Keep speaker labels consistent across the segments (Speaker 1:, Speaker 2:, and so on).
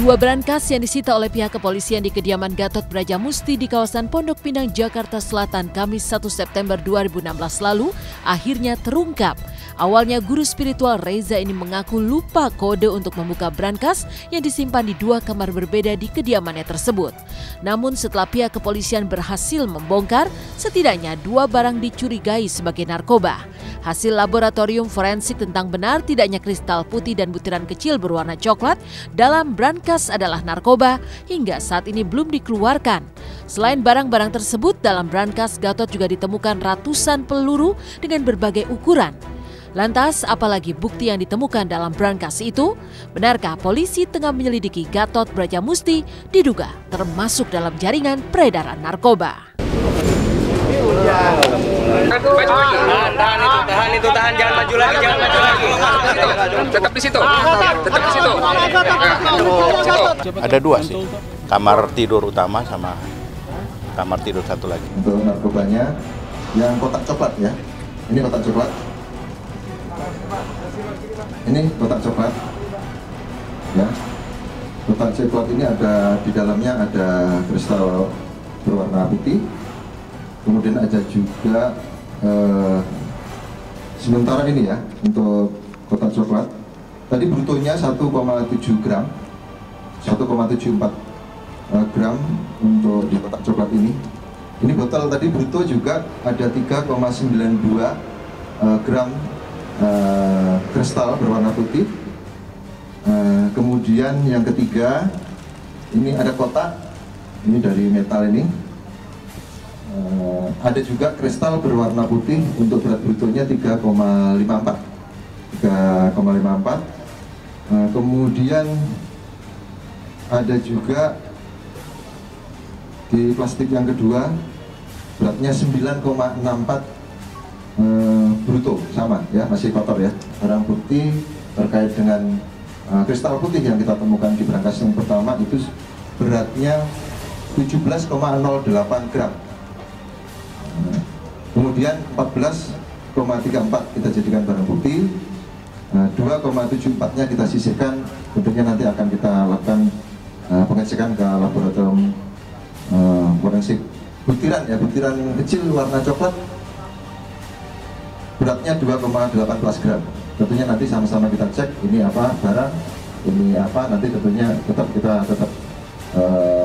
Speaker 1: Dua berangkas yang disita oleh pihak kepolisian di kediaman Gatot Brajamusti di kawasan Pondok Pinang, Jakarta Selatan, Kamis 1 September 2016 lalu, akhirnya terungkap. Awalnya guru spiritual Reza ini mengaku lupa kode untuk membuka brankas yang disimpan di dua kamar berbeda di kediamannya tersebut. Namun setelah pihak kepolisian berhasil membongkar, setidaknya dua barang dicurigai sebagai narkoba. Hasil laboratorium forensik tentang benar tidaknya kristal putih dan butiran kecil berwarna coklat dalam brankas adalah narkoba hingga saat ini belum dikeluarkan. Selain barang-barang tersebut, dalam brankas Gatot juga ditemukan ratusan peluru dengan berbagai ukuran. Lantas, apalagi bukti yang ditemukan dalam brankas itu? Benarkah polisi tengah menyelidiki Gatot Brajamusti diduga termasuk dalam jaringan peredaran narkoba?
Speaker 2: Tahan, jangan maju lagi. Tetap di situ.
Speaker 3: Ada dua sih, kamar tidur utama sama kamar tidur satu lagi.
Speaker 4: Untuk narkobanya yang kotak coklat ya, ini kotak coklat. Ini kotak coklat, ya. Kotak coklat ini ada di dalamnya ada kristal berwarna putih. Kemudian ada juga sementara ini ya untuk kotak coklat. Tadi brutonya 1,7 gram, 1,74 gram untuk di kotak coklat ini. Ini botol tadi bruto juga ada 3,92 gram kristal berwarna putih. Kemudian yang ketiga, ini ada kotak, ini dari metal ini. Ada juga kristal berwarna putih untuk berat brutonya 3,54. Kemudian ada juga di plastik yang kedua beratnya 9,64 bruto, sama ya, masih kotor ya. Barang bukti terkait dengan kristal putih yang kita temukan di brankas yang pertama itu beratnya 17,08 gram. Kemudian 14,34 kita jadikan barang bukti, 2,74-nya kita sisihkan, tentunya nanti akan kita lakukan pengecekan ke laboratorium forensik. Butiran kecil warna coklat, beratnya 2,18 gram. Tentunya nanti sama-sama kita cek ini apa barang, ini apa, nanti tentunya kita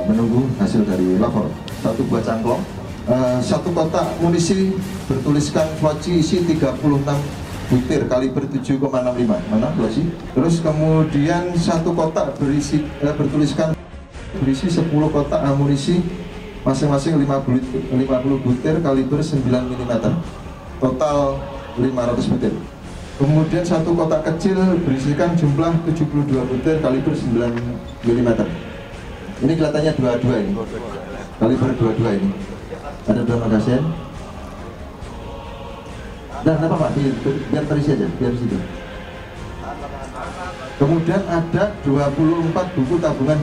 Speaker 4: menunggu hasil dari labor. Satu buah cangklong, satu kotak munisi bertuliskan floci isi 36 butir kaliber 7,65. Mana floci? Terus kemudian satu kotak berisi 10 kotak amunisi masing-masing 50 butir kaliber 9 mm. Total 500 butir. Kemudian satu kotak kecil berisikan jumlah 72 butir kaliber 9 mm. Ini kelihatannya 22 ini. Kaliber 22 ini. Ada 2 magasin. Dan apa Pak? Biar terisi aja, biar situ. Kemudian ada 24 buku tabungan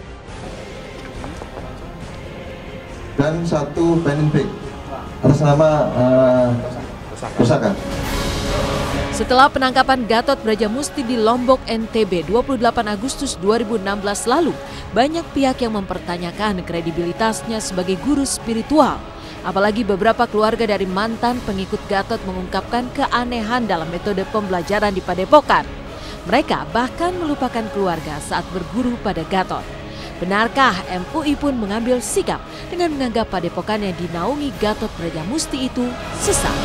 Speaker 4: dan satu pen and bag atas nama pusaka.
Speaker 1: Setelah penangkapan Gatot Brajamusti di Lombok, NTB 28 Agustus 2016 lalu, banyak pihak yang mempertanyakan kredibilitasnya sebagai guru spiritual. Apalagi beberapa keluarga dari mantan pengikut Gatot mengungkapkan keanehan dalam metode pembelajaran di Padepokan. Mereka bahkan melupakan keluarga saat berguru pada Gatot. Benarkah MUI pun mengambil sikap dengan menganggap Padepokan yang dinaungi Gatot Brajamusti itu sesat?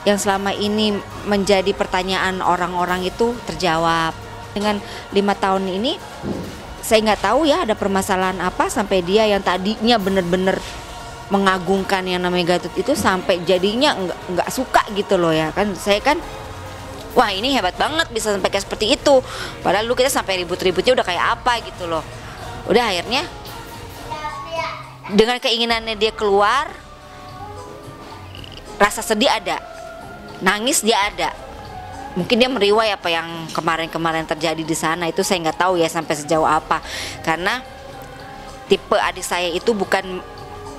Speaker 5: Yang selama ini menjadi pertanyaan orang-orang itu terjawab. Dengan 5 tahun ini, saya nggak tahu ya ada permasalahan apa sampai dia yang tadinya benar-benar mengagungkan yang namanya Gatot itu sampai jadinya nggak suka gitu loh ya kan. Saya kan, wah ini hebat banget bisa sampai kayak seperti itu. Padahal dulu kita sampai ribut-ributnya udah kayak apa gitu loh. Udah akhirnya dengan keinginannya dia keluar, rasa sedih ada. Nangis dia ada, mungkin dia meriwayat apa yang kemarin-kemarin terjadi di sana itu saya nggak tahu ya sampai sejauh apa, karena tipe adik saya itu bukan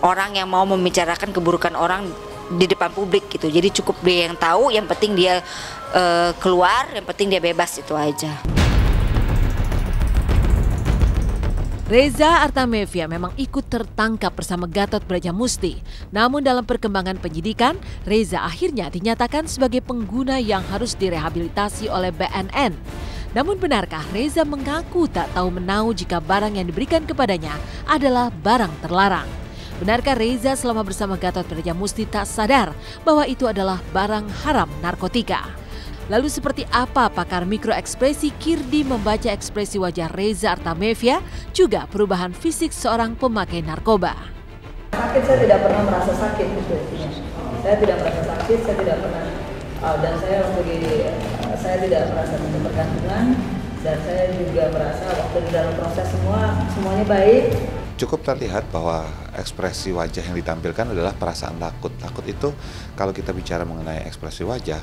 Speaker 5: orang yang mau membicarakan keburukan orang di depan publik gitu. Jadi cukup dia yang tahu, yang penting dia keluar, yang penting dia bebas, itu aja.
Speaker 1: Reza Artamevia memang ikut tertangkap bersama Gatot Brajamusti. Namun dalam perkembangan penyidikan, Reza akhirnya dinyatakan sebagai pengguna yang harus direhabilitasi oleh BNN. Namun benarkah Reza mengaku tak tahu menau jika barang yang diberikan kepadanya adalah barang terlarang? Benarkah Reza selama bersama Gatot Brajamusti tak sadar bahwa itu adalah barang haram narkotika? Lalu seperti apa pakar mikroekspresi Kirdi membaca ekspresi wajah Reza Artamevia, juga perubahan fisik seorang pemakai narkoba?
Speaker 6: Sakit, saya tidak pernah merasa sakit gitu intinya. Saya tidak merasa sakit, saya tidak pernah, dan saya tidak merasa ketergantungan, dan saya juga merasa waktu di dalam proses semuanya baik.
Speaker 7: Cukup terlihat bahwa ekspresi wajah yang ditampilkan adalah perasaan takut. Takut itu kalau kita bicara mengenai ekspresi wajah,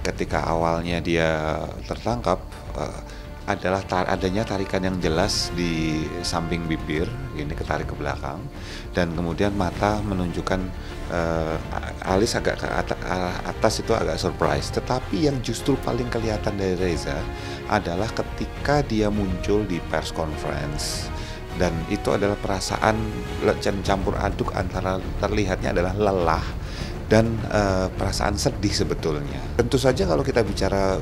Speaker 7: ketika awalnya dia tertangkap adalah adanya tarikan yang jelas di samping bibir, ini ketarik ke belakang, dan kemudian mata menunjukkan alis agak ke atas itu agak surprise. Tetapi yang justru paling kelihatan dari Reza adalah ketika dia muncul di press conference. Dan itu adalah perasaan campur aduk antara terlihatnya adalah lelah dan perasaan sedih sebetulnya. Tentu saja kalau kita bicara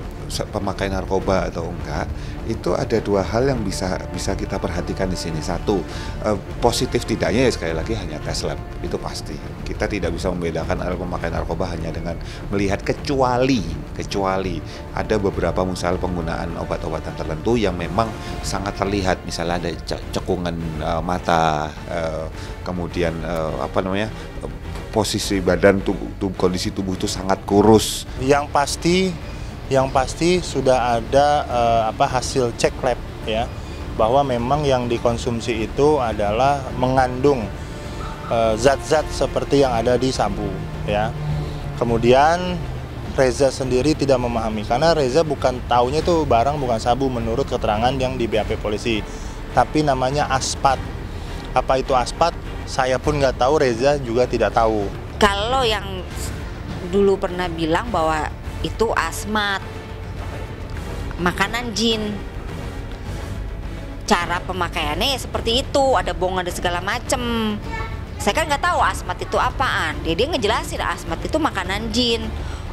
Speaker 7: pemakai narkoba atau enggak, itu ada dua hal yang bisa kita perhatikan di sini. Satu, positif tidaknya ya sekali lagi hanya tes lab, itu pasti. Kita tidak bisa membedakan antara pemakai narkoba hanya dengan melihat kecuali ada beberapa misalnya penggunaan obat-obatan tertentu yang memang sangat terlihat, misalnya ada cekungan mata, kemudian posisi badan, kondisi tubuh itu sangat kurus.
Speaker 8: Yang pasti sudah ada hasil cek lab ya, bahwa memang yang dikonsumsi itu adalah mengandung zat-zat seperti yang ada di sabu ya. Kemudian Reza sendiri tidak memahami karena Reza bukan taunya itu barang bukan sabu menurut keterangan yang di BAP polisi, tapi namanya aspat. Apa itu aspat? Saya pun nggak tahu, Reza juga tidak tahu.
Speaker 5: Kalau yang dulu pernah bilang bahwa itu asmat, makanan jin, cara pemakaiannya ya seperti itu, ada bong, ada segala macem. Saya kan nggak tahu asmat itu apaan. Dia ngejelasin asmat itu makanan jin.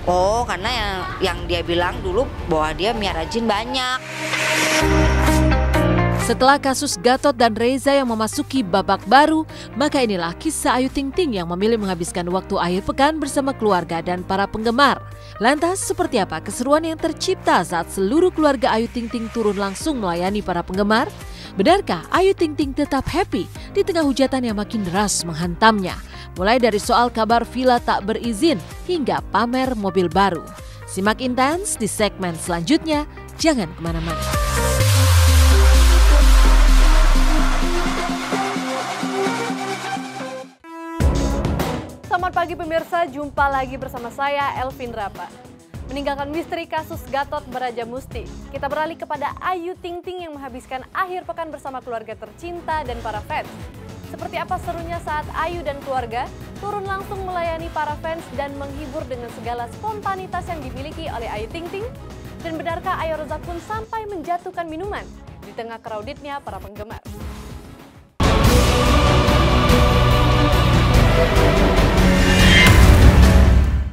Speaker 5: Oh, karena yang dia bilang dulu bahwa dia miara jin banyak.
Speaker 1: Setelah kasus Gatot dan Reza yang memasuki babak baru, maka inilah kisah Ayu Ting Ting yang memilih menghabiskan waktu akhir pekan bersama keluarga dan para penggemar. Lantas, seperti apa keseruan yang tercipta saat seluruh keluarga Ayu Ting Ting turun langsung melayani para penggemar? Benarkah Ayu Ting Ting tetap happy di tengah hujatan yang makin deras menghantamnya? Mulai dari soal kabar villa tak berizin hingga pamer mobil baru. Simak intens di segmen selanjutnya, jangan kemana-mana.
Speaker 9: Selamat pagi pemirsa, jumpa lagi bersama saya Elvin Rapa. Meninggalkan misteri kasus Gatot Brajamusti, kita beralih kepada Ayu Ting Ting yang menghabiskan akhir pekan bersama keluarga tercinta dan para fans. Seperti apa serunya saat Ayu dan keluarga turun langsung melayani para fans dan menghibur dengan segala spontanitas yang dimiliki oleh Ayu Ting Ting? Dan benarkah Ayu Razak pun sampai menjatuhkan minuman di tengah crowdednya para penggemar?